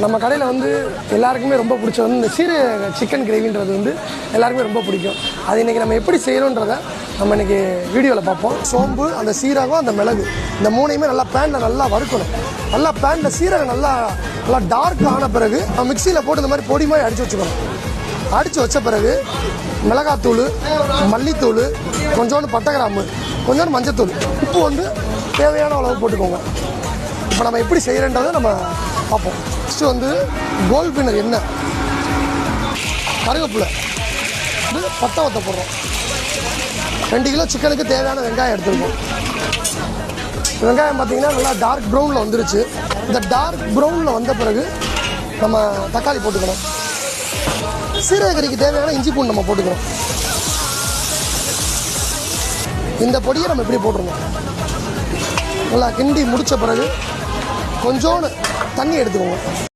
நம்ம கடையில் வந்து எல்லாருக்குமே ரொம்ப பிடிச்ச வந்து இந்த சீரக சிக்கன் கிரேவின்றது வந்து எல்லாருக்குமே ரொம்ப பிடிக்கும். அது இன்றைக்கி நம்ம எப்படி செய்யணுன்றதை நம்ம இன்றைக்கி வீடியோவில் பார்ப்போம். சோம்பு, அந்த சீரகம், அந்த மிளகு, இந்த மூணையுமே நல்லா பேனில் நல்லா வறுக்கணும். நல்லா பேனில் சீரகம் நல்லா டார்க் ஆன பிறகு மிக்சியில் போட்டு இந்த மாதிரி பொடி மாதிரி அடித்து வச்சுக்கணும். அடித்து வச்ச பிறகு மிளகாத்தூள், மல்லித்தூள், கொஞ்சோண்டு பட்டை கிராம்பு, கொஞ்சோண்டு மஞ்சத்தூள், உப்பு வந்து தேவையான அளவு போட்டுக்கோங்க. இப்போ நம்ம எப்படி செய்கிறன்றதை நம்ம பார்ப்போம். ஃபஸ்ட்டு வந்து கோல்ட் வின்னர் எண்ணெய், கருவேப்பிலை இது பட்டை வத்த போடுறோம். 2 கிலோ சிக்கனுக்கு தேவையான வெங்காயம் எடுத்துருக்கோம். வெங்காயம் பார்த்திங்கன்னா நல்லா டார்க் ப்ரௌனில் வந்துருச்சு. இந்த டார்க் ப்ரௌனில் வந்த பிறகு நம்ம தக்காளி போட்டுக்கணும். சீரகக்கறிக்கு தேவையான இஞ்சி பூண்டு நம்ம போட்டுக்கணும். இந்த பொடியை நம்ம இப்படி போட்டுருணும். நல்லா கிண்டி முடித்த பிறகு கொஞ்சோண்டு தண்ணி எடுத்துக்கோங்க.